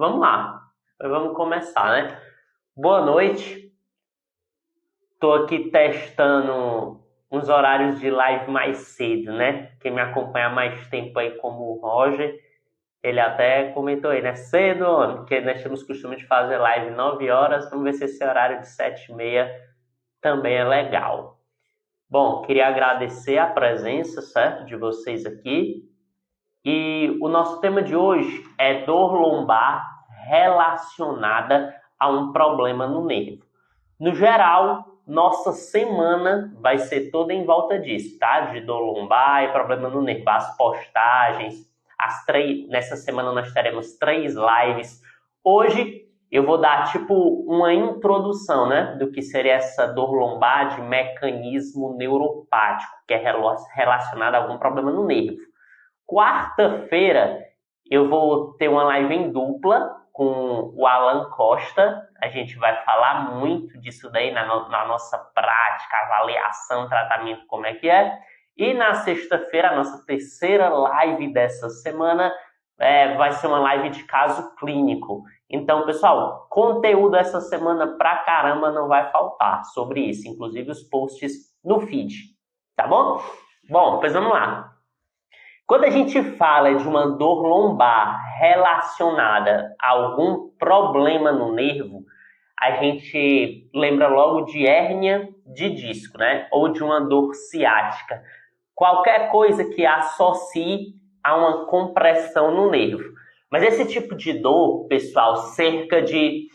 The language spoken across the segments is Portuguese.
Vamos lá, vamos começar, né? Boa noite. Tô aqui testando uns horários de live mais cedo, né? Quem me acompanha há mais tempo aí, como o Roger, ele até comentou aí, né? Cedo, porque nós temos costume de fazer live 9 horas. Vamos ver se esse horário de 7h30 também é legal. Bom, queria agradecer a presença, certo, de vocês aqui. E o nosso tema de hoje é dor lombar relacionada a um problema no nervo. No geral, nossa semana vai ser toda em volta disso, tá? De dor lombar e problema no nervo. As postagens, nessa semana nós teremos 3 lives. Hoje eu vou dar tipo uma introdução, né? Do que seria essa dor lombar de mecanismo neuropático, que é relacionado a algum problema no nervo. Quarta-feira eu vou ter uma live em dupla com o Alan Costa. A gente vai falar muito disso daí na nossa prática, avaliação, tratamento, como é que é. E na sexta-feira, a nossa terceira live dessa semana vai ser uma live de caso clínico. Então, pessoal, conteúdo essa semana pra caramba não vai faltar sobre isso. Inclusive os posts no feed, tá bom? Bom, pois vamos lá. Quando a gente fala de uma dor lombar relacionada a algum problema no nervo, a gente lembra logo de hérnia de disco, né? Ou de uma dor ciática. Qualquer coisa que associe a uma compressão no nervo. Mas esse tipo de dor, pessoal, cerca de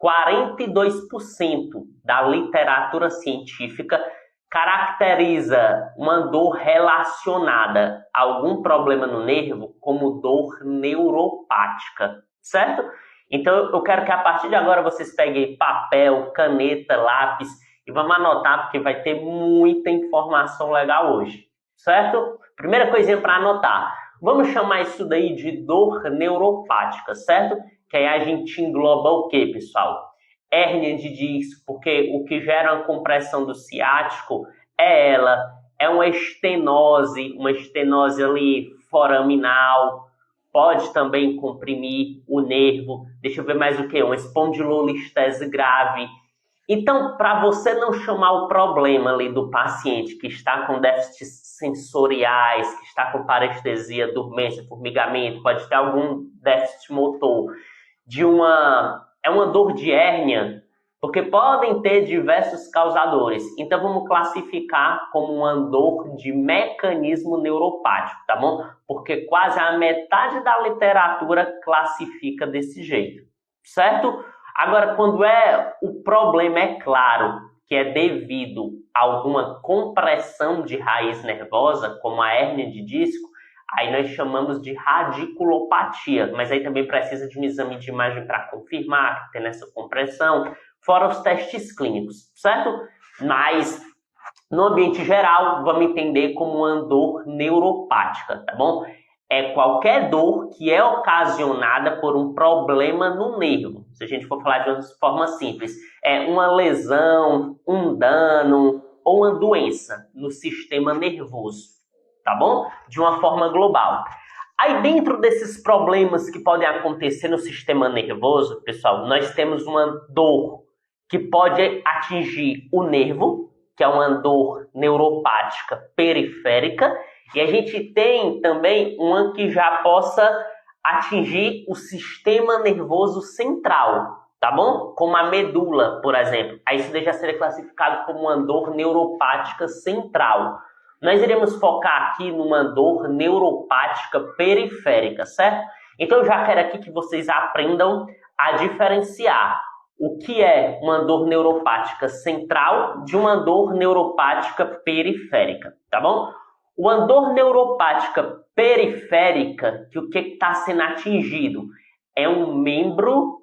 42% da literatura científica caracteriza uma dor relacionada a algum problema no nervo como dor neuropática, certo? Então eu quero que a partir de agora vocês peguem papel, caneta, lápis e vamos anotar porque vai ter muita informação legal hoje, certo? Primeira coisinha para anotar, vamos chamar isso daí de dor neuropática, certo? Que aí a gente engloba o que, pessoal? Hérnia de disco, porque o que gera a compressão do ciático é uma estenose ali foraminal, pode também comprimir o nervo, deixa eu ver mais o que, uma espondilolistese grave. Então, para você não chamar o problema ali do paciente que está com déficits sensoriais, que está com parestesia, dormência, formigamento, pode ter algum déficit motor, é uma dor de hérnia, porque podem ter diversos causadores. Então, vamos classificar como uma dor de mecanismo neuropático, tá bom? Porque quase a metade da literatura classifica desse jeito, certo? Agora, quando o problema é claro que é devido a alguma compressão de raiz nervosa, como a hérnia de disco, aí nós chamamos de radiculopatia, mas aí também precisa de um exame de imagem para confirmar que tem essa compressão, fora os testes clínicos, certo? Mas, no ambiente geral, vamos entender como uma dor neuropática, tá bom? É qualquer dor que é ocasionada por um problema no nervo. Se a gente for falar de uma forma simples, é uma lesão, um dano ou uma doença no sistema nervoso, tá bom? De uma forma global. Aí dentro desses problemas que podem acontecer no sistema nervoso, pessoal, nós temos uma dor que pode atingir o nervo, que é uma dor neuropática periférica, e a gente tem também uma que já possa atingir o sistema nervoso central, tá bom? Como a medula, por exemplo. Aí isso já seria classificado como uma dor neuropática central. Nós iremos focar aqui numa dor neuropática periférica, certo? Então eu já quero aqui que vocês aprendam a diferenciar o que é uma dor neuropática central de uma dor neuropática periférica, tá bom? Uma dor neuropática periférica, que o que está sendo atingido é um membro,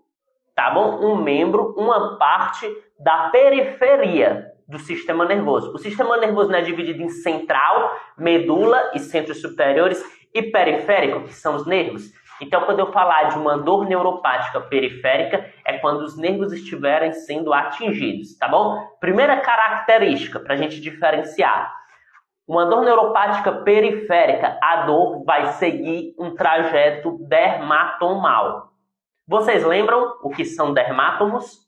tá bom? Um membro, uma parte da periferia do sistema nervoso. O sistema nervoso é dividido em central, medula e centros superiores e periférico, que são os nervos. Então, quando eu falar de uma dor neuropática periférica, é quando os nervos estiverem sendo atingidos, tá bom? Primeira característica para a gente diferenciar. Uma dor neuropática periférica, a dor vai seguir um trajeto dermatomal. Vocês lembram o que são dermátomos?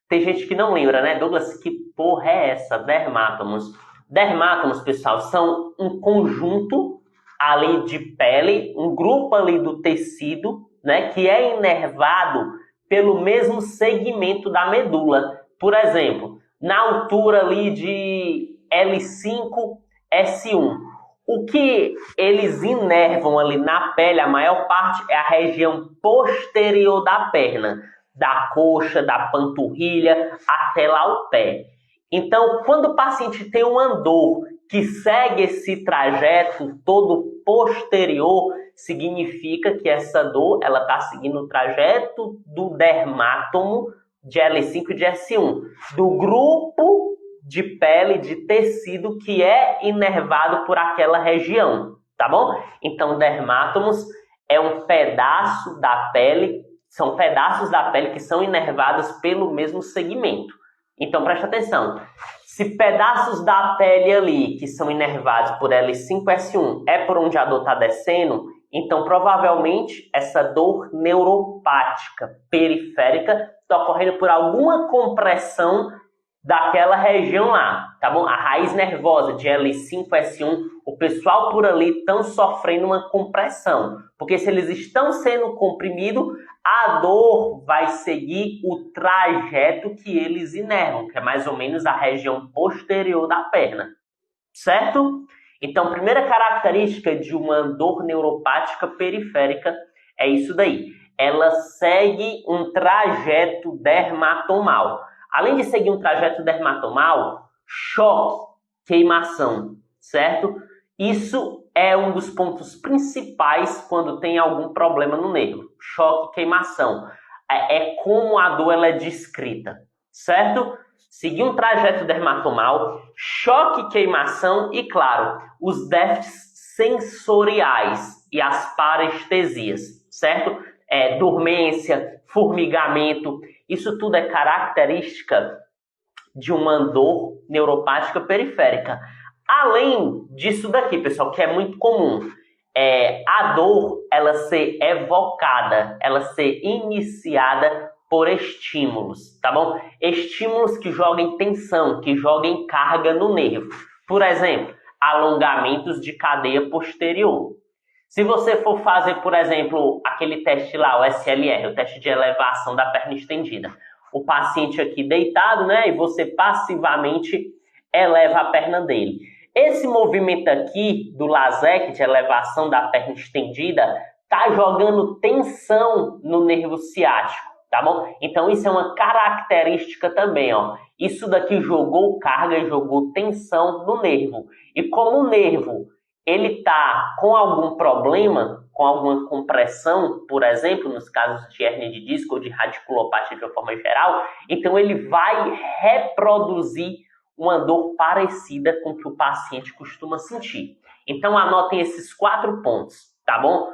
Tem gente que não lembra, né? Douglas, que porra é essa? Dermátomos. Dermátomos, pessoal, são um conjunto ali de pele, um grupo ali do tecido, né? Que é inervado pelo mesmo segmento da medula. Por exemplo, na altura ali de L5, S1. O que eles inervam ali na pele, a maior parte, é a região posterior da perna, da coxa, da panturrilha, até lá o pé. Então, quando o paciente tem uma dor que segue esse trajeto todo posterior, significa que essa dor ela está seguindo o trajeto do dermátomo de L5 e de S1, do grupo de pele, de tecido que é inervado por aquela região, tá bom? Então, dermátomos é um pedaço da pele, são pedaços da pele que são inervados pelo mesmo segmento. Então, presta atenção. Se pedaços da pele ali que são inervados por L5 e S1 é por onde a dor está descendo, então provavelmente essa dor neuropática periférica está ocorrendo por alguma compressão daquela região lá, tá bom? A raiz nervosa de L5, S1, o pessoal por ali estão sofrendo uma compressão, porque se eles estão sendo comprimidos, a dor vai seguir o trajeto que eles inervam, que é mais ou menos a região posterior da perna, certo? Então, primeira característica de uma dor neuropática periférica é isso daí. Ela segue um trajeto dermatomal. Além de seguir um trajeto dermatomal, choque, queimação, certo? Isso é um dos pontos principais quando tem algum problema no nervo. Choque, queimação. É como a dor ela é descrita, certo? Seguir um trajeto dermatomal, choque, queimação e, claro, os déficits sensoriais e as parestesias, certo? Dormência, formigamento, isso tudo é característica de uma dor neuropática periférica. Além disso daqui, pessoal, que é muito comum, a dor ela ser evocada, ela ser iniciada por estímulos, tá bom? Estímulos que joguem tensão, que joguem carga no nervo. Por exemplo, alongamentos de cadeia posterior. Se você for fazer, por exemplo, aquele teste lá, o SLR, o teste de elevação da perna estendida, o paciente aqui deitado, né, e você passivamente eleva a perna dele. Esse movimento aqui do LASEK, de elevação da perna estendida, tá jogando tensão no nervo ciático, tá bom? Então isso é uma característica também, ó. Isso daqui jogou carga, jogou tensão no nervo. E como o nervo ele tá com algum problema, com alguma compressão, por exemplo, nos casos de hérnia de disco ou de radiculopatia de uma forma geral, então ele vai reproduzir uma dor parecida com o que o paciente costuma sentir. Então anotem esses 4 pontos, tá bom?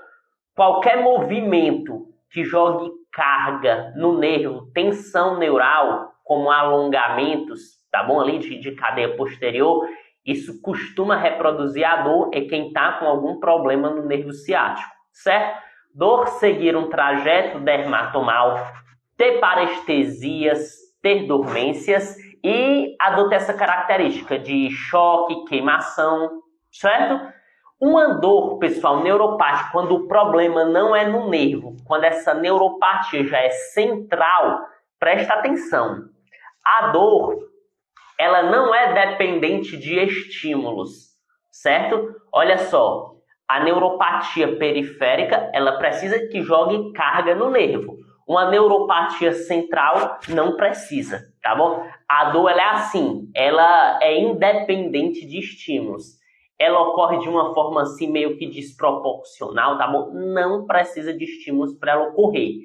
Qualquer movimento que jogue carga no nervo, tensão neural, como alongamentos, tá bom? Ali de cadeia posterior, isso costuma reproduzir a dor em quem está com algum problema no nervo ciático, certo? Dor seguir um trajeto dermatomal, ter parestesias, ter dormências e a dor ter essa característica de choque, queimação, certo? Uma dor, pessoal, neuropática, quando o problema não é no nervo, quando essa neuropatia já é central, presta atenção. A dor ela não é dependente de estímulos, certo? Olha só, a neuropatia periférica, ela precisa que jogue carga no nervo. Uma neuropatia central não precisa, tá bom? A dor, ela é assim, ela é independente de estímulos. Ela ocorre de uma forma assim meio que desproporcional, tá bom? Não precisa de estímulos para ela ocorrer.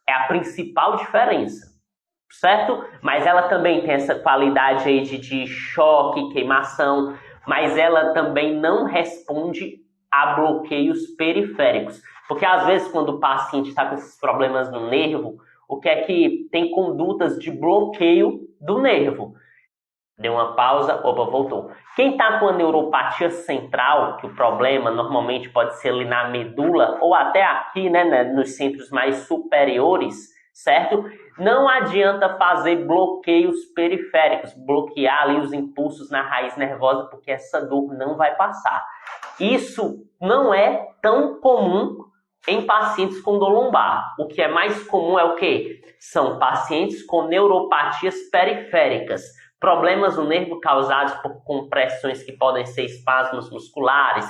É a principal diferença. Certo? Mas ela também tem essa qualidade aí de choque, queimação, mas ela também não responde a bloqueios periféricos. Porque às vezes quando o paciente está com esses problemas no nervo, o que é que tem condutas de bloqueio do nervo? Deu uma pausa, opa, voltou. Quem está com a neuropatia central, que o problema normalmente pode ser ali na medula ou até aqui, né, nos centros mais superiores, certo? Não adianta fazer bloqueios periféricos, bloquear ali os impulsos na raiz nervosa, porque essa dor não vai passar. Isso não é tão comum em pacientes com dor lombar. O que é mais comum é o quê? São pacientes com neuropatias periféricas, problemas no nervo causados por compressões que podem ser espasmos musculares,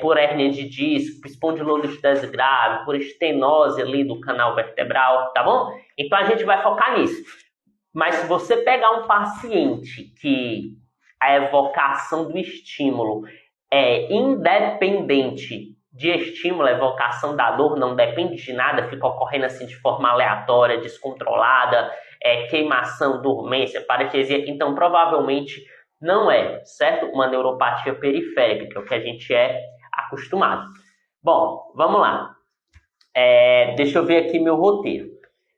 por hérnia de disco, por espondilolistese grave, por estenose ali do canal vertebral, tá bom? Então a gente vai focar nisso. Mas se você pegar um paciente que a evocação do estímulo é independente de estímulo, a evocação da dor não depende de nada, fica ocorrendo assim de forma aleatória, descontrolada, queimação, dormência, parestesia, então provavelmente não é, certo? Uma neuropatia periférica, que é o que a gente é acostumado. Bom, vamos lá. Deixa eu ver aqui meu roteiro.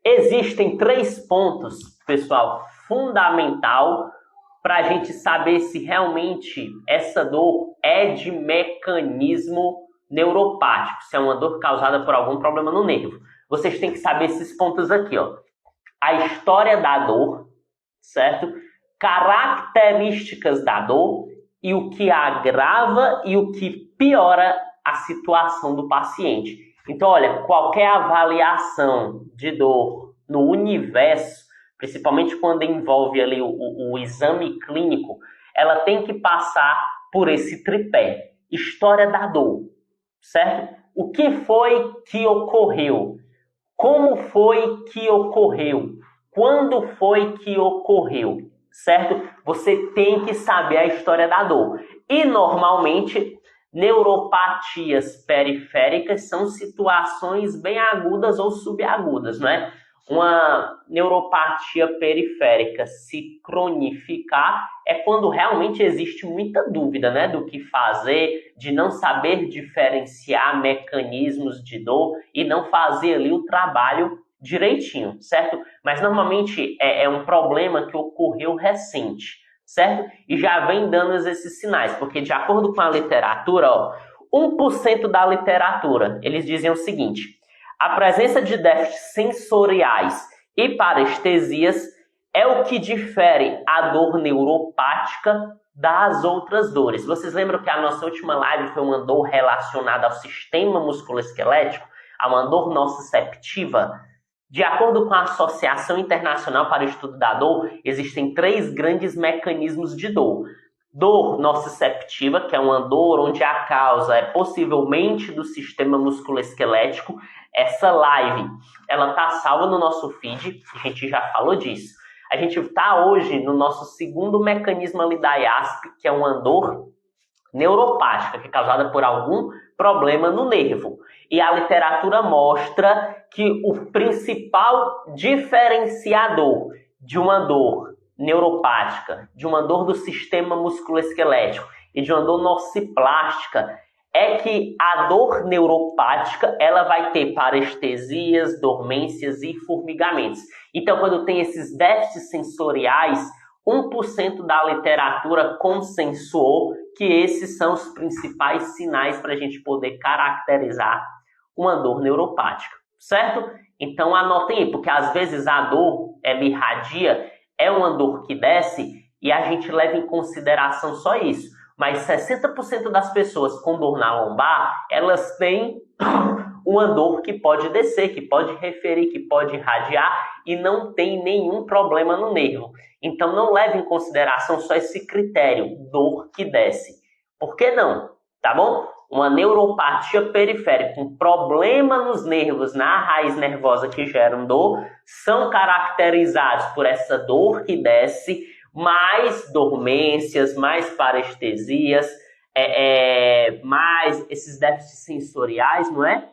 Existem 3 pontos, pessoal, fundamental para a gente saber se realmente essa dor é de mecanismo neuropático, se é uma dor causada por algum problema no nervo. Vocês têm que saber esses pontos aqui, ó. A história da dor, certo? Características da dor e o que agrava e o que piora a situação do paciente. Então, olha, qualquer avaliação de dor no universo, principalmente quando envolve ali o exame clínico, ela tem que passar por esse tripé. História da dor, certo? O que foi que ocorreu? Como foi que ocorreu? Quando foi que ocorreu? Certo? Você tem que saber a história da dor. E, normalmente, neuropatias periféricas são situações bem agudas ou subagudas, não é? Uma neuropatia periférica se cronificar é quando realmente existe muita dúvida, né, do que fazer, de não saber diferenciar mecanismos de dor e não fazer ali o trabalho direitinho, certo? Mas normalmente é um problema que ocorreu recente, certo? E já vem dando esses sinais, porque de acordo com a literatura, 1% da literatura, eles dizem o seguinte: a presença de déficits sensoriais e parestesias é o que difere a dor neuropática das outras dores. Vocês lembram que a nossa última live foi uma dor relacionada ao sistema musculoesquelético, a uma dor nociceptiva? De acordo com a Associação Internacional para o Estudo da Dor, existem 3 grandes mecanismos de dor. Dor nociceptiva, que é uma dor onde a causa é possivelmente do sistema musculoesquelético. Essa live, ela tá salva no nosso feed, a gente já falou disso. A gente está hoje no nosso segundo mecanismo ali da IASP, que é uma dor neuropática, que é causada por algum problema no nervo. E a literatura mostra que o principal diferenciador de uma dor neuropática, de uma dor do sistema musculoesquelético e de uma dor nociplástica é que a dor neuropática ela vai ter parestesias, dormências e formigamentos. Então, quando tem esses déficits sensoriais, 1% da literatura consensuou que esses são os principais sinais para a gente poder caracterizar uma dor neuropática, certo? Então, anotem aí, porque às vezes a dor, ela irradia, é uma dor que desce e a gente leva em consideração só isso. Mas 60% das pessoas com dor na lombar, elas têm uma dor que pode descer, que pode referir, que pode irradiar e não tem nenhum problema no nervo. Então não leve em consideração só esse critério, dor que desce. Por que não? Tá bom? Uma neuropatia periférica, um problema nos nervos, na raiz nervosa que geram dor, são caracterizados por essa dor que desce, mais dormências, mais parestesias, mais esses déficits sensoriais, não é?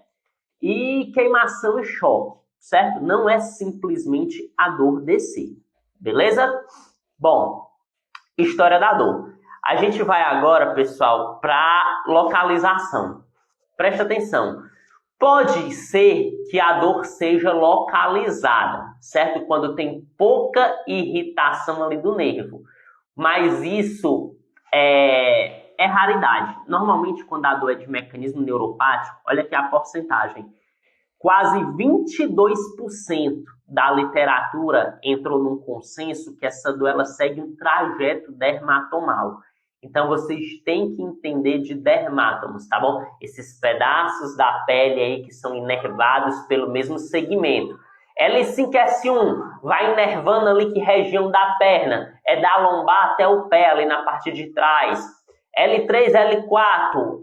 E queimação e choque, certo? Não é simplesmente a dor descer, beleza? Bom, história da dor. A gente vai agora, pessoal, para localização. Presta atenção. Pode ser que a dor seja localizada, certo? Quando tem pouca irritação ali do nervo. mas isso é raridade. Normalmente, quando a dor é de mecanismo neuropático, olha aqui a porcentagem, quase 22% da literatura entrou num consenso que essa dor ela segue um trajeto dermatomal. Então, vocês têm que entender de dermátomos, tá bom? Esses pedaços da pele aí que são inervados pelo mesmo segmento. L5S1 vai inervando ali que região da perna? É da lombar até o pé, ali na parte de trás. L3, L4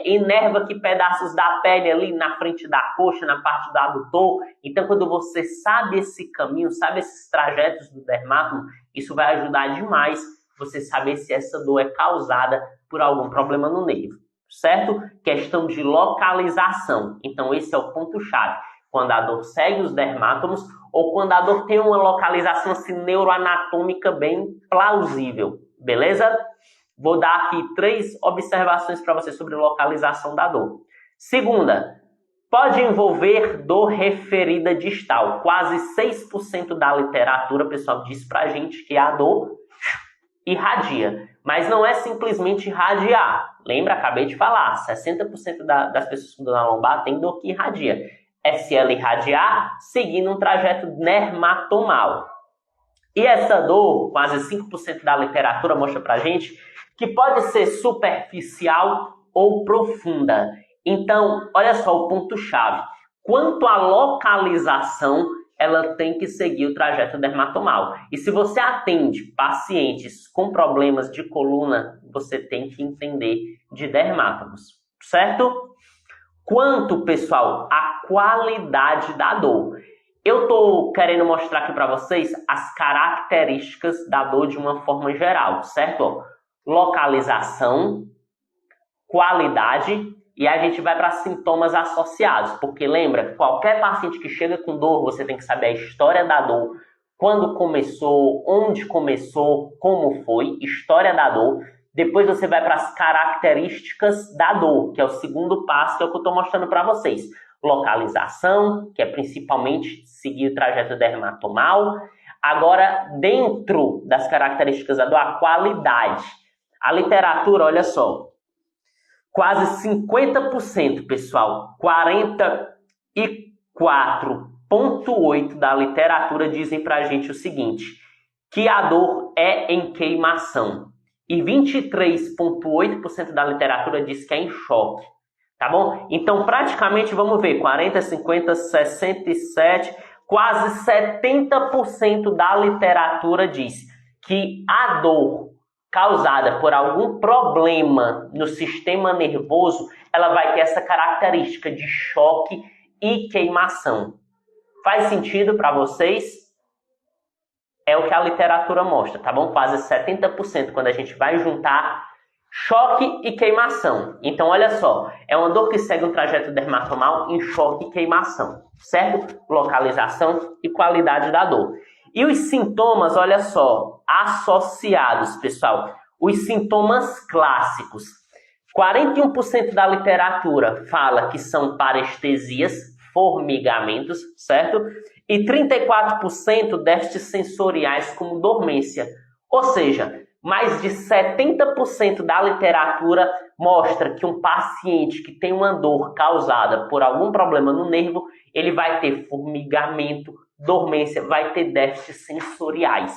inerva que pedaços da pele ali na frente da coxa, na parte do adutor. Então, quando você sabe esse caminho, sabe esses trajetos do dermátomo, isso vai ajudar demais você saber se essa dor é causada por algum problema no nervo, certo? Questão de localização. Então, esse é o ponto-chave. Quando a dor segue os dermátomos ou quando a dor tem uma localização assim, neuroanatômica bem plausível, beleza? Vou dar aqui 3 observações para você sobre localização da dor. Segunda, pode envolver dor referida distal. Quase 6% da literatura, pessoal, diz para a gente que a dor irradia. Mas não é simplesmente irradiar. Lembra? Acabei de falar, 60% das pessoas com dor na lombar tem dor que irradia. É se ela irradiar, seguindo um trajeto dermatomal. E essa dor, quase 5% da literatura mostra pra gente que pode ser superficial ou profunda. Então, olha só o ponto-chave. Quanto à localização, ela tem que seguir o trajeto dermatomal. E se você atende pacientes com problemas de coluna, você tem que entender de dermátomos, certo? Quanto, pessoal, à qualidade da dor. Eu estou querendo mostrar aqui para vocês as características da dor de uma forma geral, certo? Localização, qualidade e a gente vai para sintomas associados, porque lembra, qualquer paciente que chega com dor, você tem que saber a história da dor, quando começou, onde começou, como foi, história da dor. Depois você vai para as características da dor, que é o segundo passo que é o que eu estou mostrando para vocês. Localização, que é principalmente seguir o trajeto dermatomal. Agora, dentro das características da dor, a qualidade. A literatura, olha só, quase 50%, pessoal, 44,8% da literatura dizem pra gente o seguinte, que a dor é em queimação. E 23,8% da literatura diz que é em choque, tá bom? Então, praticamente, vamos ver, 40, 50, 67, quase 70% da literatura diz que a dor causada por algum problema no sistema nervoso, ela vai ter essa característica de choque e queimação. Faz sentido para vocês? É o que a literatura mostra, tá bom? Quase 70% quando a gente vai juntar choque e queimação. Então, olha só, é uma dor que segue um trajeto dermatomal em choque e queimação, certo? Localização e qualidade da dor. E os sintomas, olha só, associados, pessoal, os sintomas clássicos. 41% da literatura fala que são parestesias, formigamentos, certo? E 34% déficits sensoriais como dormência. Ou seja, mais de 70% da literatura mostra que um paciente que tem uma dor causada por algum problema no nervo, ele vai ter formigamento, dormência, vai ter déficits sensoriais.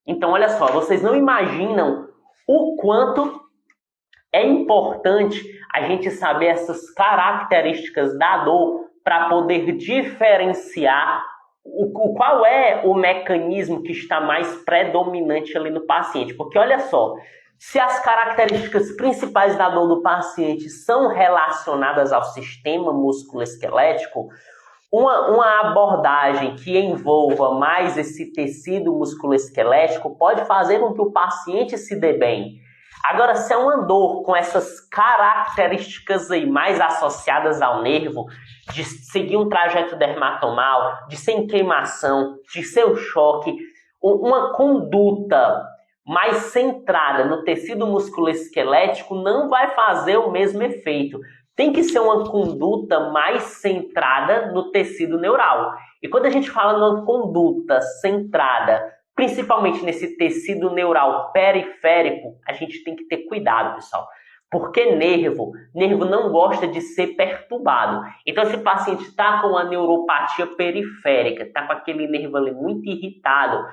Então, olha só, vocês não imaginam o quanto é importante a gente saber essas características da dor para poder diferenciar qual é o mecanismo que está mais predominante ali no paciente. Porque olha só, se as características principais da dor do paciente são relacionadas ao sistema musculoesquelético, uma abordagem que envolva mais esse tecido musculoesquelético pode fazer com que o paciente se dê bem. Agora, se é uma dor com essas características aí mais associadas ao nervo, de seguir um trajeto dermatomal, de ser em queimação, de ser o choque, uma conduta mais centrada no tecido musculoesquelético não vai fazer o mesmo efeito. Tem que ser uma conduta mais centrada no tecido neural. E quando a gente fala numa conduta centrada principalmente nesse tecido neural periférico, a gente tem que ter cuidado, pessoal. Porque nervo não gosta de ser perturbado. Então, se o paciente está com uma neuropatia periférica, está com aquele nervo ali muito irritado,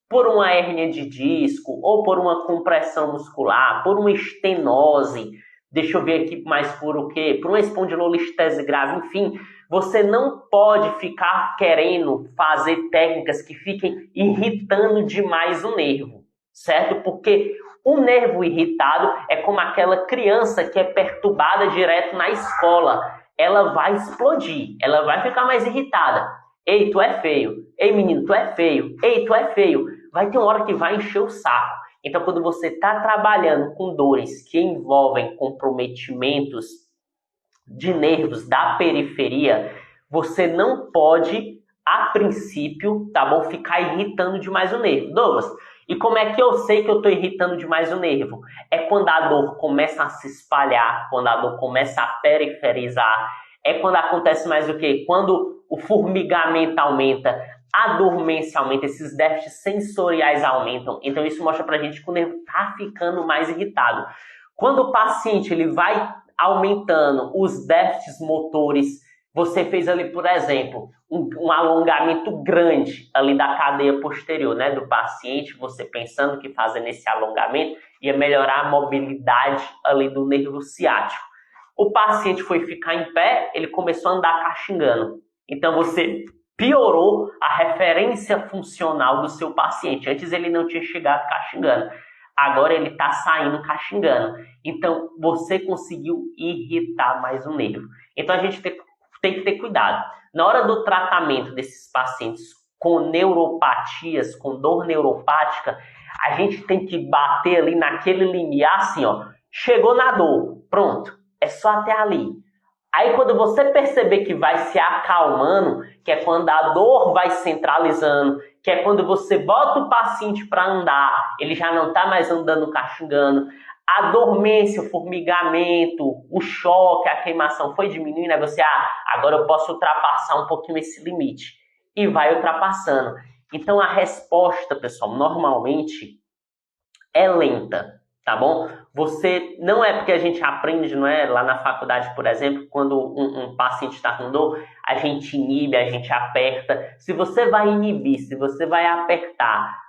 por uma hérnia de disco, ou por uma compressão muscular, por uma estenose, deixa eu ver aqui mais por o quê? Por uma espondilolistese grave, enfim, você não pode ficar querendo fazer técnicas que fiquem irritando demais o nervo, certo? Porque o nervo irritado é como aquela criança que é perturbada direto na escola. Ela vai explodir, ela vai ficar mais irritada. Ei, tu é feio. Ei, menino, tu é feio. Ei, tu é feio. Vai ter uma hora que vai encher o saco. Então, quando você está trabalhando com dores que envolvem comprometimentos de nervos da periferia, você não pode, a princípio, tá bom, ficar irritando demais o nervo. Douglas, e como é que eu sei que eu estou irritando demais o nervo? É quando a dor começa a se espalhar, quando a dor começa a periferizar, é quando acontece mais o quê? Quando o formigamento aumenta, a dormência aumenta, esses déficits sensoriais aumentam. Então isso mostra pra gente que o nervo está ficando mais irritado. Quando o paciente ele vai aumentando os déficits motores, você fez ali, por exemplo, um alongamento grande ali da cadeia posterior, né, do paciente, você pensando que fazendo esse alongamento ia melhorar a mobilidade ali do nervo ciático. O paciente foi ficar em pé, ele começou a andar caxingando. Então você piorou a referência funcional do seu paciente. Antes ele não tinha chegado caxingando. Agora ele está saindo caxingando. Então você conseguiu irritar mais o nervo. Então a gente tem que ter cuidado. Na hora do tratamento desses pacientes com neuropatias, com dor neuropática, a gente tem que bater ali naquele limiar assim, ó. Chegou na dor, pronto, é só até ali. Aí quando você perceber que vai se acalmando, que é quando a dor vai centralizando, que é quando você bota o paciente para andar, ele já não está mais andando caxingando, a dormência, o formigamento, o choque, a queimação foi diminuindo, aí você, agora eu posso ultrapassar um pouquinho esse limite. E vai ultrapassando. Então a resposta, pessoal, normalmente é lenta, tá bom? Você, não é porque a gente aprende, não é? Lá na faculdade, por exemplo, quando um paciente está com dor, a gente inibe, a gente aperta. Se você vai inibir, se você vai apertar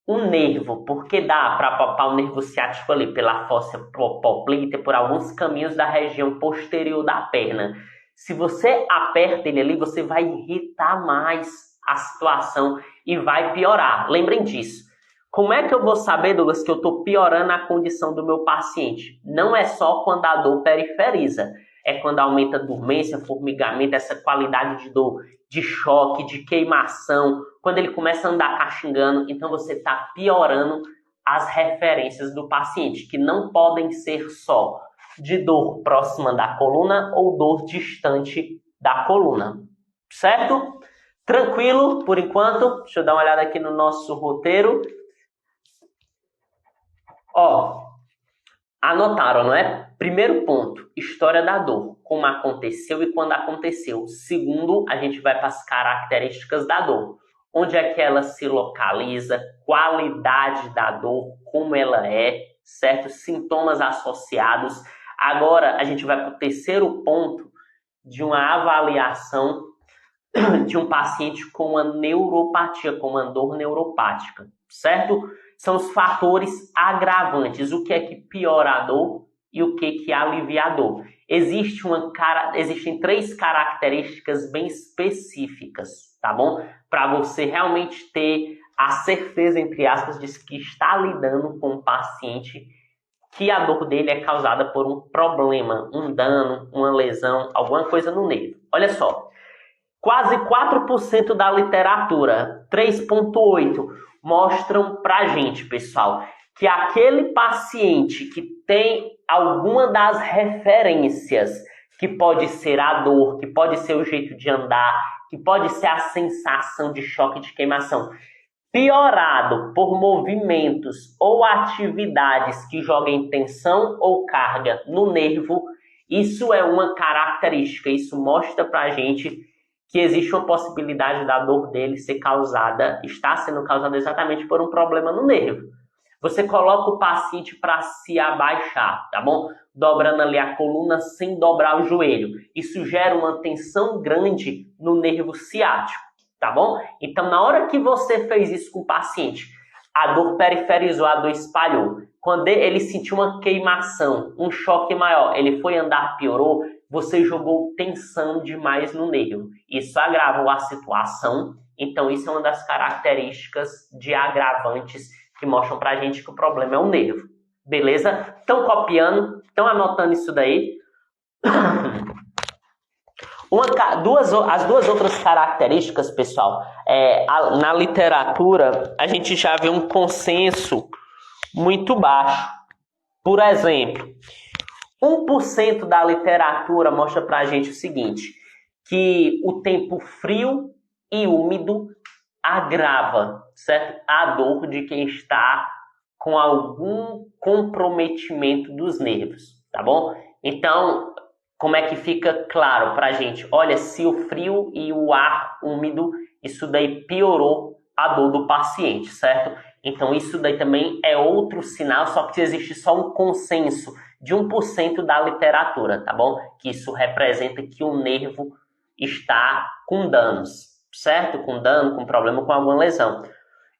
o nervo, porque dá para papar o nervo ciático ali pela fossa poplítea, por alguns caminhos da região posterior da perna. Se você aperta ele ali, você vai irritar mais a situação e vai piorar. Lembrem disso. Como é que eu vou saber, Douglas, que eu estou piorando a condição do meu paciente? Não é só quando a dor periferiza. É quando aumenta a dormência, formigamento, essa qualidade de dor, de choque, de queimação. Quando ele começa a andar caxingando, então você está piorando as referências do paciente, que não podem ser só de dor próxima da coluna ou dor distante da coluna. Certo? Tranquilo por enquanto? Deixa eu dar uma olhada aqui no nosso roteiro. Ó, anotaram, não é? Primeiro ponto, história da dor, como aconteceu e quando aconteceu. Segundo, a gente vai para as características da dor. Onde é que ela se localiza, qualidade da dor, como ela é, certo? Sintomas associados. Agora, a gente vai para o terceiro ponto de uma avaliação de um paciente com uma neuropatia, com uma dor neuropática, certo? São os fatores agravantes, o que é que piora a dor e o que alivia a dor. Existem 3 características bem específicas, tá bom? Para você realmente ter a certeza, entre aspas, de que está lidando com um paciente que a dor dele é causada por um problema, um dano, uma lesão, alguma coisa no nervo. Olha só, quase 4% da literatura, 3,8%, mostram pra gente, pessoal, que aquele paciente que tem alguma das referências, que pode ser a dor, que pode ser o jeito de andar, que pode ser a sensação de choque de queimação, piorado por movimentos ou atividades que joguem tensão ou carga no nervo, isso é uma característica, isso mostra pra gente que existe uma possibilidade da dor dele está sendo causada exatamente por um problema no nervo. Você coloca o paciente para se abaixar, tá bom? Dobrando ali a coluna sem dobrar o joelho. Isso gera uma tensão grande no nervo ciático, tá bom? Então, na hora que você fez isso com o paciente, a dor periferizou, a dor espalhou. Quando ele sentiu uma queimação, um choque maior, ele foi andar, piorou, você jogou tensão demais no nervo. Isso agravou a situação. Então, isso é uma das características de agravantes que mostram pra gente que o problema é o nervo. Beleza? Estão copiando? Estão anotando isso daí? As duas outras características, pessoal, na literatura, a gente já vê um consenso muito baixo. Por exemplo, 1% da literatura mostra pra gente o seguinte, que o tempo frio e úmido agrava, certo? A dor de quem está com algum comprometimento dos nervos, tá bom? Então, como é que fica claro pra gente? Olha, se o frio e o ar úmido, isso daí piorou a dor do paciente, certo? Então, isso daí também é outro sinal, só que existe só um consenso de 1% da literatura, tá bom? Que isso representa que o nervo está com danos, certo? Com dano, com problema, com alguma lesão.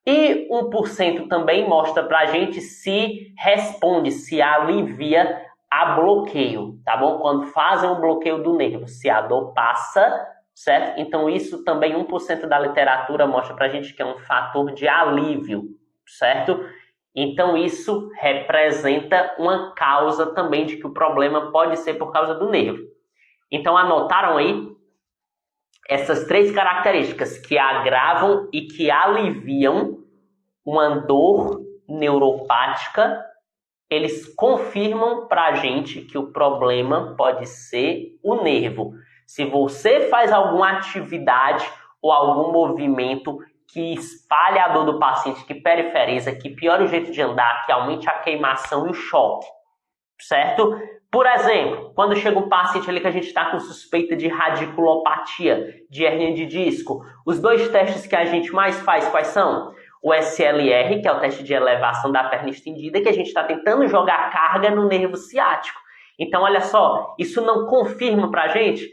E 1% também mostra pra gente se responde, se alivia a bloqueio, tá bom? Quando fazem um bloqueio do nervo, se a dor passa, certo? Então isso também 1% da literatura mostra pra gente que é um fator de alívio, certo? Então isso representa uma causa também de que o problema pode ser por causa do nervo. Então anotaram aí? Essas três características que agravam e que aliviam uma dor neuropática, eles confirmam para a gente que o problema pode ser o nervo. Se você faz alguma atividade ou algum movimento que espalhe a dor do paciente, que periferiza, que piora o jeito de andar, que aumente a queimação e o choque, certo? Por exemplo, quando chega um paciente ali que a gente está com suspeita de radiculopatia, de hérnia de disco, os dois testes que a gente mais faz, quais são? O SLR, que é o teste de elevação da perna estendida, que a gente está tentando jogar carga no nervo ciático. Então, olha só, isso não confirma para a gente?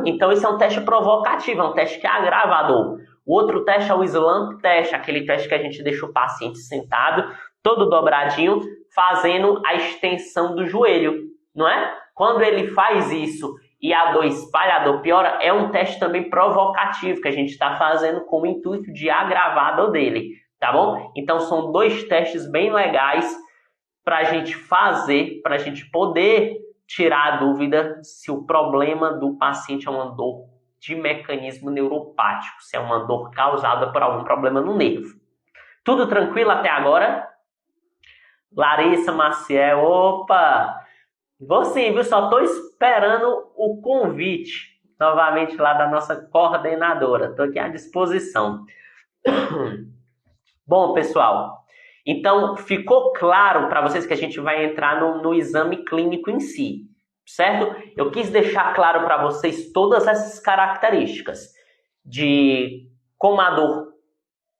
Então, isso é um teste provocativo, é um teste que agrava a dor. O outro teste é o slump test, aquele teste que a gente deixa o paciente sentado, todo dobradinho, fazendo a extensão do joelho, não é? Quando ele faz isso e a dor espalha, a dor piora, é um teste também provocativo que a gente está fazendo com o intuito de agravar a dor dele, tá bom? Então são dois testes bem legais para a gente fazer, para a gente poder tirar a dúvida se o problema do paciente é uma dor de mecanismo neuropático, se é uma dor causada por algum problema no nervo. Tudo tranquilo até agora? Larissa Maciel, opa! Vou sim, viu? Só estou esperando o convite, novamente lá da nossa coordenadora. Estou aqui à disposição. Bom, pessoal, então ficou claro para vocês que a gente vai entrar no exame clínico em si, certo? Eu quis deixar claro para vocês todas essas características de como a dor,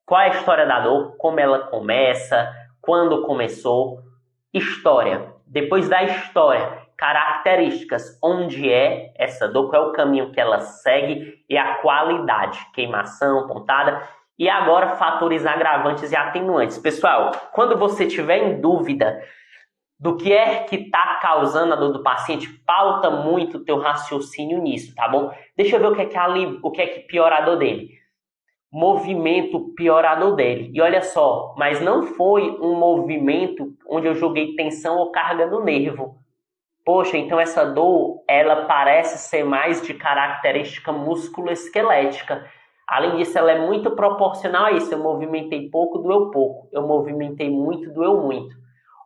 qual é a história da dor, como ela começa, quando começou, história. Depois da história, características, onde é essa dor, qual é o caminho que ela segue e a qualidade, queimação, pontada. E agora, fatores agravantes e atenuantes. Pessoal, quando você tiver em dúvida do que é que está causando a dor do paciente, pauta muito o teu raciocínio nisso, tá bom? Deixa eu ver o que é que piora a dor dele. Movimento piorador dele. E olha só, mas não foi um movimento onde eu joguei tensão ou carga no nervo. Poxa, então essa dor, ela parece ser mais de característica musculoesquelética. Além disso, ela é muito proporcional a isso. Eu movimentei pouco, doeu pouco. Eu movimentei muito, doeu muito.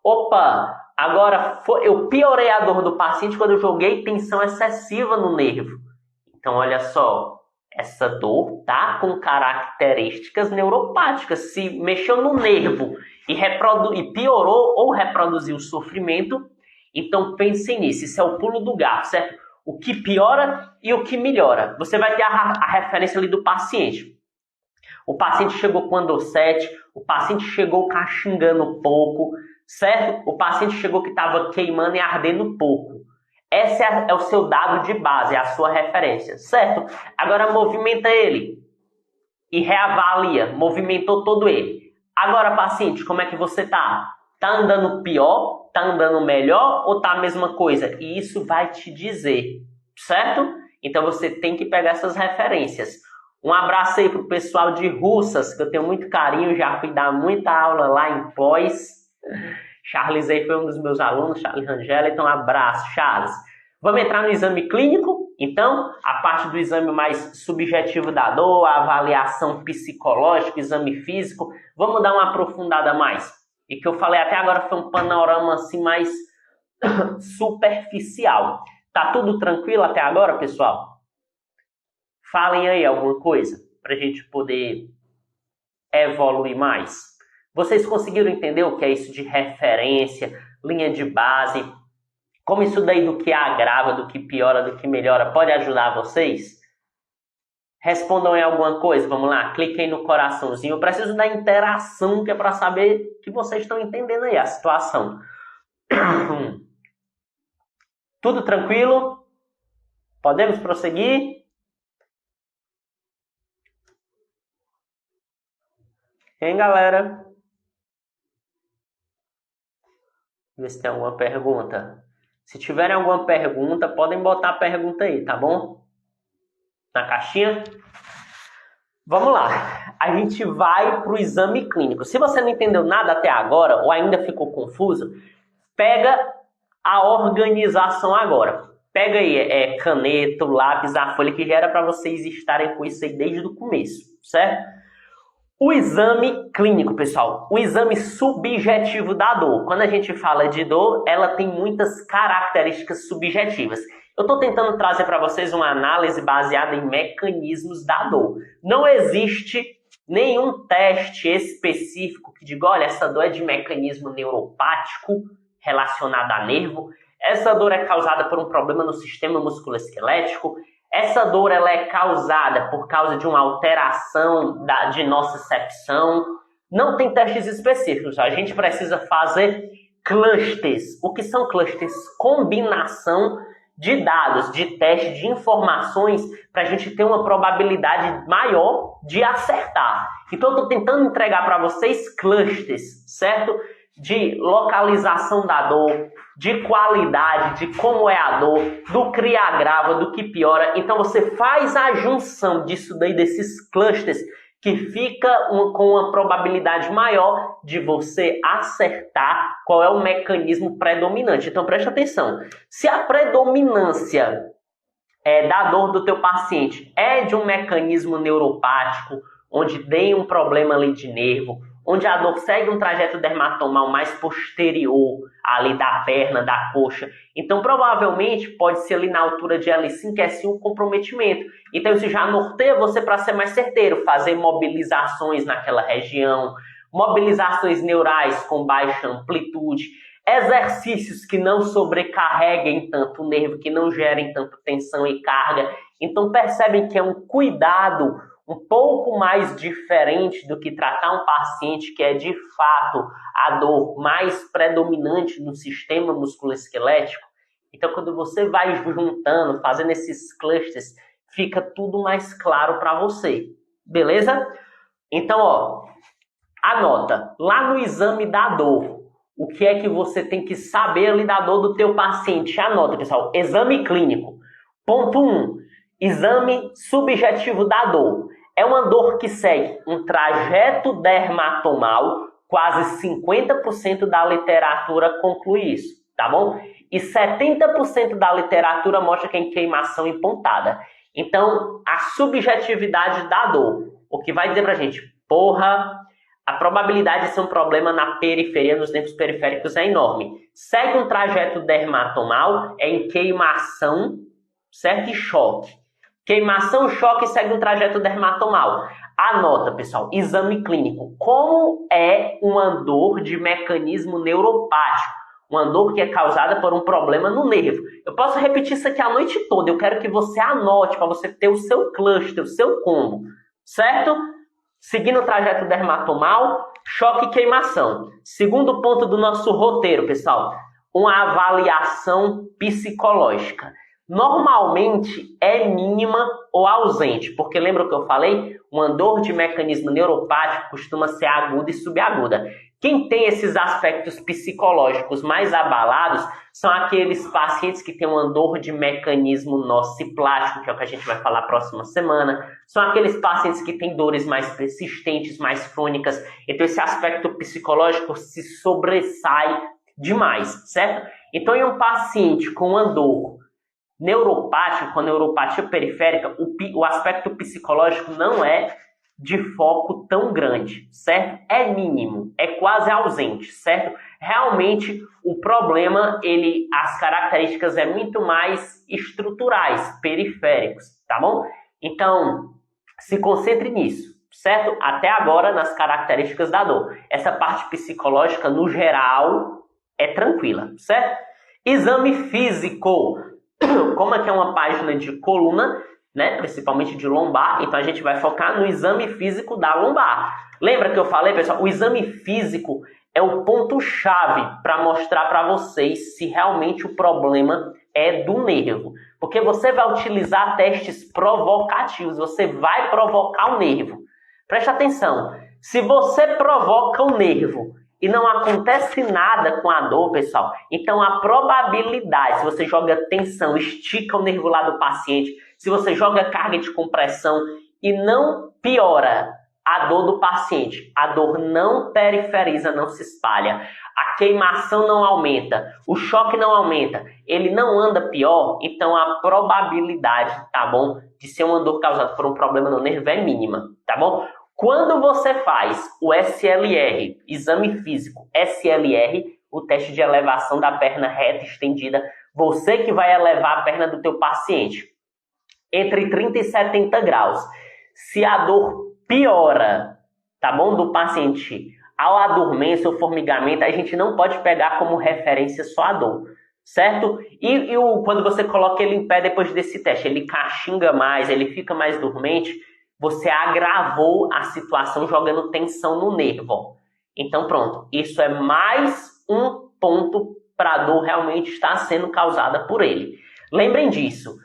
Opa, agora eu piorei a dor do paciente quando eu joguei tensão excessiva no nervo. Então, olha só, essa dor tá com características neuropáticas. Se mexeu no nervo e piorou ou reproduziu o sofrimento, então pensem nisso. Isso é o pulo do gato, certo? o que piora e o que melhora. Você vai ter a referência ali do paciente. O paciente chegou com endocete, o paciente chegou cachingando pouco, certo? O paciente chegou que estava queimando e ardendo pouco. Esse é o seu dado de base, é a sua referência, certo? Agora movimenta ele e reavalia, movimentou todo ele. Agora, paciente, como é que você tá? Tá andando pior? Tá andando melhor ou tá a mesma coisa? E isso vai te dizer, certo? Então você tem que pegar essas referências. Um abraço aí pro pessoal de Russas, que eu tenho muito carinho, já fui dar muita aula lá em pós. Charles aí foi um dos meus alunos, Charles Rangel, então um abraço, Charles. Vamos entrar no exame clínico? Então, a parte do exame mais subjetivo da dor, a avaliação psicológica, exame físico, vamos dar uma aprofundada mais. E que eu falei até agora foi um panorama assim mais superficial. Tá tudo tranquilo até agora, pessoal? Falem aí alguma coisa para a gente poder evoluir mais. Vocês conseguiram entender o que é isso de referência, linha de base? Como isso daí do que agrava, do que piora, do que melhora pode ajudar vocês? Respondam em alguma coisa, vamos lá, cliquem no coraçãozinho. Eu preciso da interação, que é para saber que vocês estão entendendo aí a situação. Tudo tranquilo? Podemos prosseguir? Hein, galera? Ver se tem alguma pergunta. Se tiverem alguma pergunta, podem botar a pergunta aí, tá bom? Na caixinha. Vamos lá. A gente vai para o exame clínico. Se você não entendeu nada até agora, ou ainda ficou confuso, pega a organização agora. Pega aí caneta, lápis, a folha, que já era para vocês estarem com isso aí desde o começo, certo? O exame clínico, pessoal, o exame subjetivo da dor. Quando a gente fala de dor, ela tem muitas características subjetivas. Eu estou tentando trazer para vocês uma análise baseada em mecanismos da dor. Não existe nenhum teste específico que diga, olha, essa dor é de mecanismo neuropático relacionado a nervo, essa dor é causada por um problema no sistema musculoesquelético, essa dor ela é causada por causa de uma alteração de nocicepção. Não tem testes específicos. A gente precisa fazer clusters. O que são clusters? Combinação de dados, de testes, de informações para a gente ter uma probabilidade maior de acertar. Então eu estou tentando entregar para vocês clusters, certo? De localização da dor, de qualidade, de como é a dor, do que agrava, do que piora. Então você faz a junção disso daí, desses clusters, que fica com uma probabilidade maior de você acertar qual é o mecanismo predominante. Então preste atenção. Se a predominância da dor do teu paciente é de um mecanismo neuropático, onde tem um problema ali de nervo, onde a dor segue um trajeto dermatomal mais posterior ali da perna, da coxa. Então, provavelmente, pode ser ali na altura de L5, S1, o comprometimento. Então, isso já norteia você para ser mais certeiro, fazer mobilizações naquela região, mobilizações neurais com baixa amplitude, exercícios que não sobrecarreguem tanto o nervo, que não gerem tanta tensão e carga. Então, percebem que é um cuidado um pouco mais diferente do que tratar um paciente que é de fato a dor mais predominante no sistema musculoesquelético. Então, quando você vai juntando, fazendo esses clusters, fica tudo mais claro para você. Beleza? Então, ó, anota. Lá no exame da dor, o que é que você tem que saber ali da dor do teu paciente? Anota, pessoal. Exame clínico. Ponto 1. Exame subjetivo da dor. É uma dor que segue um trajeto dermatomal, quase 50% da literatura conclui isso, tá bom? E 70% da literatura mostra que é em queimação e pontada. Então, a subjetividade da dor, o que vai dizer pra gente, porra, a probabilidade de ser um problema na periferia, nos nervos periféricos é enorme. Segue um trajeto dermatomal, é em queimação, certo? E choque. Queimação, choque, segue um trajeto dermatomal. Anota, pessoal, exame clínico. Como é uma dor de mecanismo neuropático, uma dor que é causada por um problema no nervo. Eu posso repetir isso aqui a noite toda, eu quero que você anote para você ter o seu cluster, o seu combo, certo? Seguindo o trajeto dermatomal, choque e queimação. Segundo ponto do nosso roteiro, pessoal, uma avaliação psicológica. Normalmente é mínima ou ausente, porque lembra o que eu falei? Uma dor de mecanismo neuropático costuma ser aguda e subaguda. Quem tem esses aspectos psicológicos mais abalados são aqueles pacientes que têm uma dor de mecanismo nociplástico, que é o que a gente vai falar próxima semana. São aqueles pacientes que têm dores mais persistentes, mais crônicas. Então esse aspecto psicológico se sobressai demais, certo? Então em um paciente com uma dor neuropática, com a neuropatia periférica, o aspecto psicológico não é de foco tão grande, certo? É mínimo, é quase ausente, certo? Realmente o problema, as características é muito mais estruturais, periféricos, tá bom? Então, se concentre nisso, certo? Até agora nas características da dor. Essa parte psicológica, no geral, é tranquila, certo? Exame físico. Como aqui é uma página de coluna, né, principalmente de lombar, então a gente vai focar no exame físico da lombar. Lembra que eu falei, pessoal? O exame físico é o ponto-chave para mostrar para vocês se realmente o problema é do nervo. Porque você vai utilizar testes provocativos, você vai provocar o nervo. Preste atenção, se você provoca o nervo e não acontece nada com a dor, pessoal, então a probabilidade, se você joga tensão, estica o nervo lá do paciente, se você joga carga de compressão e não piora a dor do paciente, a dor não periferiza, não se espalha, a queimação não aumenta, o choque não aumenta, ele não anda pior, então a probabilidade, tá bom, de ser uma dor causada por um problema no nervo é mínima, tá bom? Quando você faz o SLR, exame físico SLR, o teste de elevação da perna reta estendida, você que vai elevar a perna do teu paciente entre 30 e 70 graus. Se a dor piora, tá bom, do paciente ao adormência ou formigamento, a gente não pode pegar como referência só a dor, certo? Quando você coloca ele em pé depois desse teste, ele caxinga mais, ele fica mais dormente, você agravou a situação jogando tensão no nervo. Então pronto, isso é mais um ponto para a dor realmente estar sendo causada por ele. Lembrem disso.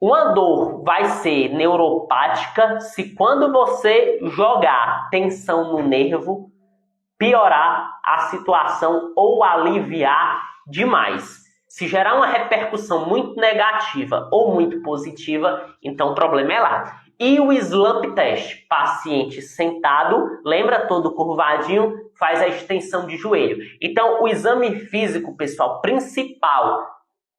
Uma dor vai ser neuropática se quando você jogar tensão no nervo, piorar a situação ou aliviar demais. Se gerar uma repercussão muito negativa ou muito positiva, então o problema é lá. E o slump test, paciente sentado, lembra todo curvadinho, faz a extensão de joelho. Então o exame físico, pessoal, principal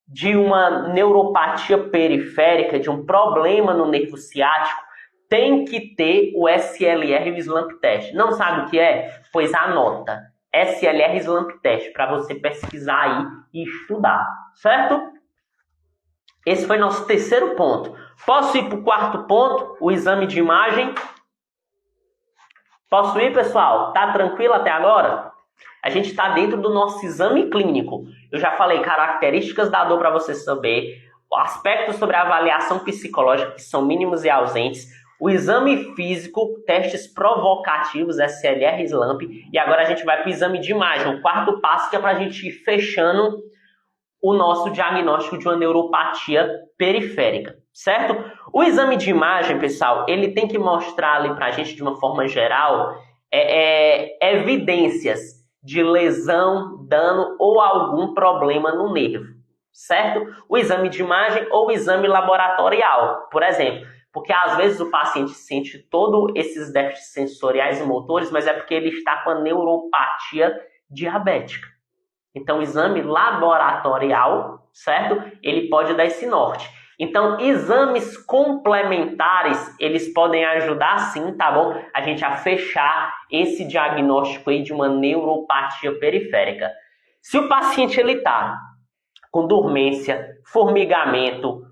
de uma neuropatia periférica, de um problema no nervo ciático, tem que ter o SLR e o slump test. Não sabe o que é? Pois anota. SLR e slump test, para você pesquisar aí e estudar, certo? Esse foi nosso terceiro ponto. Posso ir para o quarto ponto, o exame de imagem? Posso ir, pessoal? Tá tranquilo até agora? A gente está dentro do nosso exame clínico. Eu já falei características da dor para você saber, aspectos sobre a avaliação psicológica que são mínimos e ausentes, o exame físico, testes provocativos, SLR e SLAMP, e agora a gente vai para o exame de imagem, o quarto passo que é para a gente ir fechando o nosso diagnóstico de uma neuropatia periférica, certo? O exame de imagem, pessoal, ele tem que mostrar ali para a gente de uma forma geral evidências de lesão, dano ou algum problema no nervo, certo? O exame de imagem ou o exame laboratorial, por exemplo, porque às vezes o paciente sente todos esses déficits sensoriais e motores, mas é porque ele está com a neuropatia diabética. Então, o exame laboratorial, certo? Ele pode dar esse norte. Então, exames complementares, eles podem ajudar sim, tá bom? A gente a fechar esse diagnóstico aí de uma neuropatia periférica. Se o paciente ele tá com dormência, formigamento,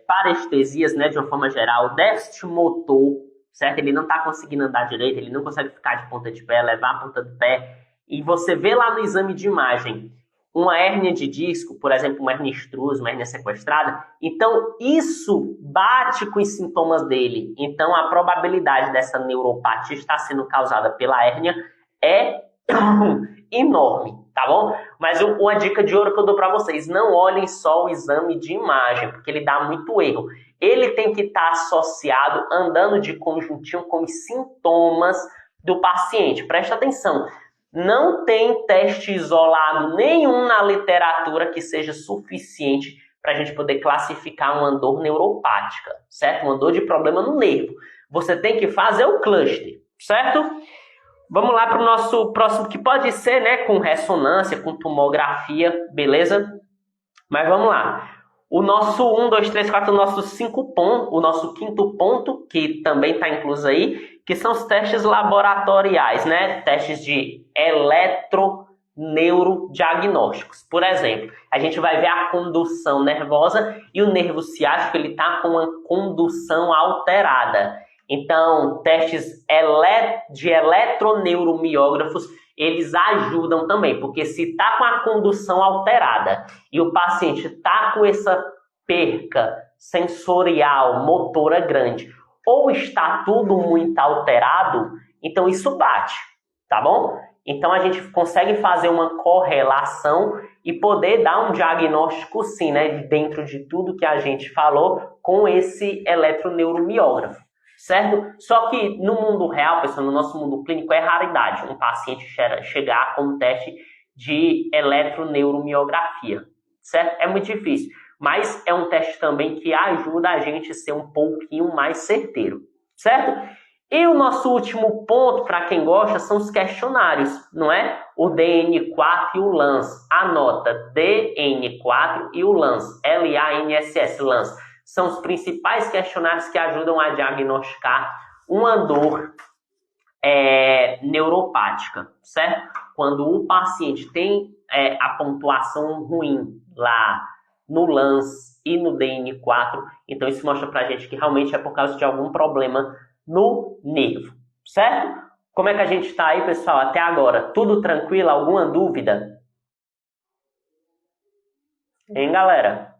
parestesias, né, de uma forma geral, déficit motor, certo? Ele não está conseguindo andar direito, ele não consegue ficar de ponta de pé, levar a ponta do pé, e você vê lá no exame de imagem uma hérnia de disco, por exemplo, uma hérnia extrusa, uma hérnia sequestrada, então isso bate com os sintomas dele. Então a probabilidade dessa neuropatia estar sendo causada pela hérnia é enorme, tá bom? Mas uma dica de ouro que eu dou para vocês, não olhem só o exame de imagem, porque ele dá muito erro. Ele tem que estar associado, andando de conjuntinho com os sintomas do paciente. Presta atenção. Não tem teste isolado nenhum na literatura que seja suficiente para a gente poder classificar uma dor neuropática, certo? Uma dor de problema no nervo. Você tem que fazer o cluster, certo? Vamos lá para o nosso próximo, que pode ser, né, com ressonância, com tomografia, beleza? Mas vamos lá. O nosso 1, 2, 3, 4, o nosso 5 ponto, o nosso quinto ponto, que também está incluso aí, que são os testes laboratoriais, né? Testes de eletroneurodiagnósticos. Por exemplo, a gente vai ver a condução nervosa e o nervo ciático ele está com uma condução alterada. Então, testes de eletroneuromiógrafos, eles ajudam também, porque se está com a condução alterada e o paciente está com essa perca sensorial, motora grande, ou está tudo muito alterado, então isso bate, tá bom? Então a gente consegue fazer uma correlação e poder dar um diagnóstico sim, né, dentro de tudo que a gente falou com esse eletroneuromiógrafo, certo? Só que no mundo real, pessoal, no nosso mundo clínico é raridade um paciente chegar com um teste de eletroneuromiografia, certo? É muito difícil. Mas é um teste também que ajuda a gente a ser um pouquinho mais certeiro, certo? E o nosso último ponto, para quem gosta, são os questionários, não é? O DN4 e o LANS. Anota, DN4 e o LANS, LANSS, LANS. São os principais questionários que ajudam a diagnosticar uma dor neuropática, certo? Quando o paciente tem a pontuação ruim lá no LANS e no DN4, então isso mostra pra gente que realmente é por causa de algum problema no nervo, certo? Como é que a gente está aí, pessoal, até agora? Tudo tranquilo? Alguma dúvida? Hein, galera?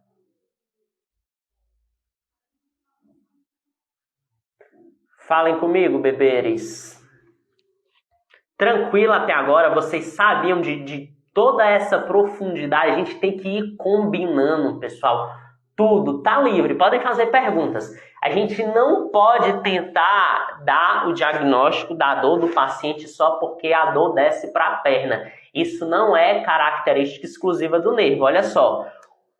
Falem comigo, bebês. Tranquilo até agora? Vocês sabiam de toda essa profundidade? A gente tem que ir combinando, pessoal. Tudo tá livre, podem fazer perguntas. A gente não pode tentar dar o diagnóstico da dor do paciente só porque a dor desce para a perna. Isso não é característica exclusiva do nervo. Olha só,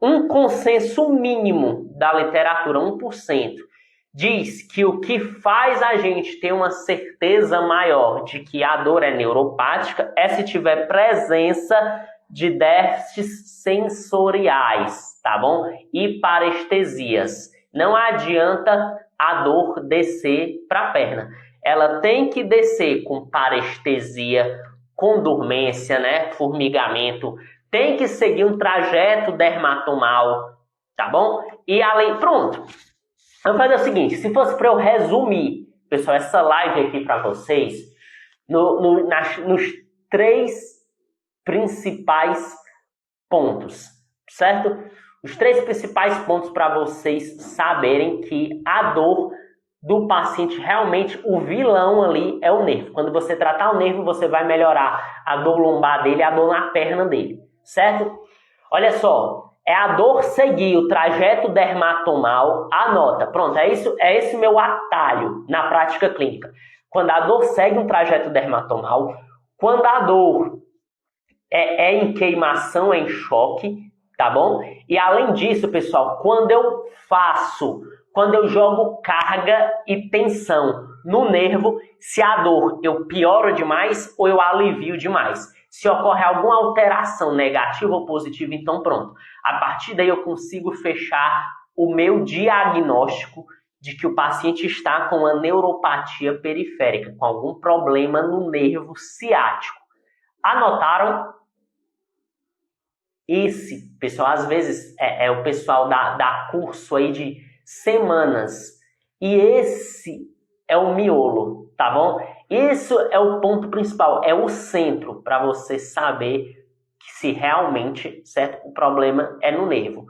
um consenso mínimo da literatura, 1%, diz que o que faz a gente ter uma certeza maior de que a dor é neuropática é se tiver presença de déficits sensoriais, tá bom? E parestesias. Não adianta a dor descer para a perna. Ela tem que descer com parestesia, com dormência, né? Formigamento. Tem que seguir um trajeto dermatomal, tá bom? E além... Pronto. Vamos fazer o seguinte, se fosse para eu resumir, pessoal, essa live aqui para vocês, nos 3 principais pontos, certo? Os 3 principais pontos para vocês saberem que a dor do paciente, realmente o vilão ali é o nervo. Quando você tratar o nervo, você vai melhorar a dor lombar dele, a dor na perna dele, certo? Olha só, é a dor seguir o trajeto dermatomal, anota, pronto, é esse meu atalho na prática clínica. Quando a dor segue um trajeto dermatomal, quando a dor é em queimação, é em choque, tá bom? E além disso, pessoal, quando eu jogo carga e tensão no nervo, se a dor eu pioro demais ou eu alivio demais. Se ocorre alguma alteração negativa ou positiva, então pronto. A partir daí eu consigo fechar o meu diagnóstico de que o paciente está com uma neuropatia periférica, com algum problema no nervo ciático. Anotaram? Esse, pessoal, às vezes é o pessoal da curso aí de semanas. E esse é o miolo, tá bom? Isso é o ponto principal, é o centro para você saber se realmente, certo, o problema é no nervo.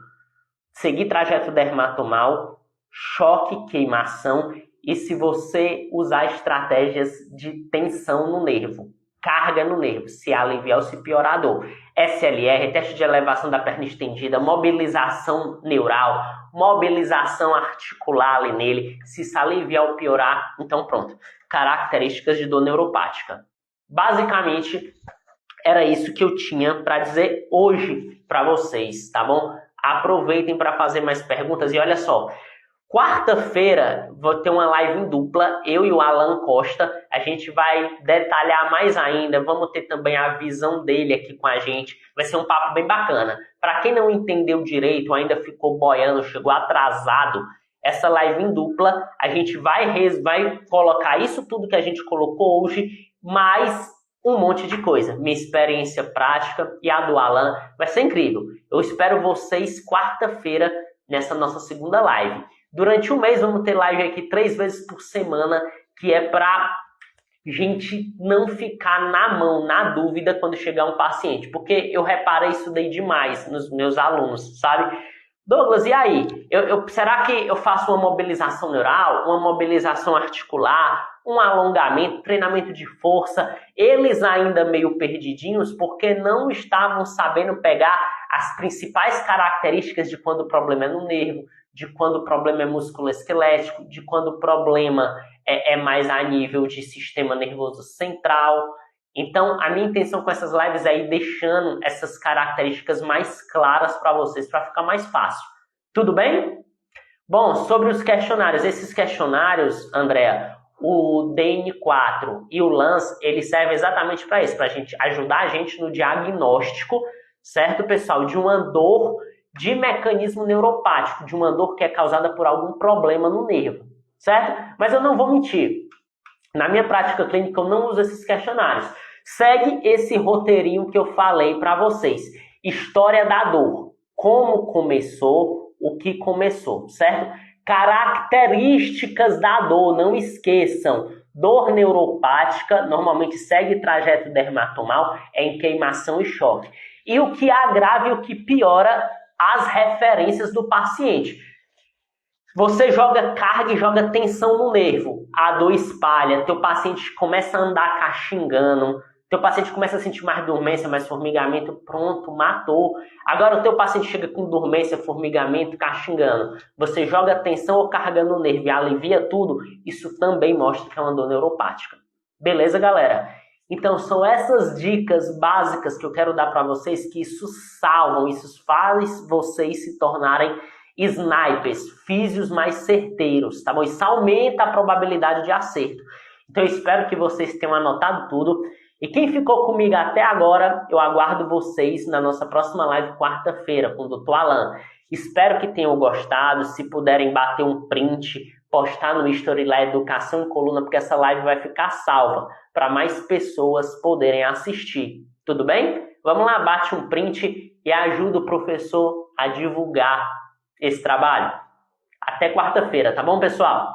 Seguir trajeto dermatomal, choque, queimação e se você usar estratégias de tensão no nervo, carga no nervo, se aliviar ou se piorar a dor. SLR, teste de elevação da perna estendida, mobilização neural, mobilização articular ali nele, se isso aliviar ou piorar, então pronto. Características de dor neuropática. Basicamente, era isso que eu tinha para dizer hoje para vocês, tá bom? Aproveitem para fazer mais perguntas e olha só, quarta-feira vou ter uma live em dupla, eu e o Alan Costa, a gente vai detalhar mais ainda, vamos ter também a visão dele aqui com a gente, vai ser um papo bem bacana. Para quem não entendeu direito, ainda ficou boiando, chegou atrasado, essa live em dupla, a gente vai colocar isso tudo que a gente colocou hoje, mais um monte de coisa. Minha experiência prática e a do Alan vai ser incrível. Eu espero vocês quarta-feira nessa nossa segunda live. Durante um mês vamos ter live aqui 3 vezes por semana, que é para gente não ficar na mão, na dúvida quando chegar um paciente. Porque eu reparei isso daí demais nos meus alunos, sabe? Douglas, e aí? Será que eu faço uma mobilização neural, uma mobilização articular, um alongamento, treinamento de força? Eles ainda meio perdidinhos porque não estavam sabendo pegar as principais características de quando o problema é no nervo, de quando o problema é musculoesquelético, de quando o problema é mais a nível de sistema nervoso central. Então, a minha intenção com essas lives é ir deixando essas características mais claras para vocês, para ficar mais fácil. Tudo bem? Bom, sobre os questionários. Esses questionários, Andréa, o DN4 e o LANS, eles servem exatamente para isso, para ajudar a gente no diagnóstico, certo, pessoal? De uma dor de mecanismo neuropático, de uma dor que é causada por algum problema no nervo, certo? Mas eu não vou mentir. Na minha prática clínica, eu não uso esses questionários. Segue esse roteirinho que eu falei para vocês. História da dor. Como começou, o que começou, certo? Características da dor, não esqueçam. Dor neuropática, normalmente segue trajeto dermatomal, é em queimação e choque. E o que agrava e o que piora as referências do paciente. Você joga carga e joga tensão no nervo, a dor espalha, teu paciente começa a andar caxingando, teu paciente começa a sentir mais dormência, mais formigamento, pronto, matou. Agora o teu paciente chega com dormência, formigamento, caxingando. Você joga tensão ou carga no nervo e alivia tudo, isso também mostra que é uma dor neuropática. Beleza, galera? Então são essas dicas básicas que eu quero dar para vocês, que isso salvam, isso faz vocês se tornarem snipers, físios mais certeiros, tá bom? Isso aumenta a probabilidade de acerto. Então eu espero que vocês tenham anotado tudo. E quem ficou comigo até agora, eu aguardo vocês na nossa próxima live quarta-feira com o Dr. Alan. Espero que tenham gostado. Se puderem bater um print, postar no History lá Educação em Coluna, porque essa live vai ficar salva para mais pessoas poderem assistir. Tudo bem? Vamos lá, bate um print e ajuda o professor a divulgar esse trabalho. Até quarta-feira, tá bom, pessoal?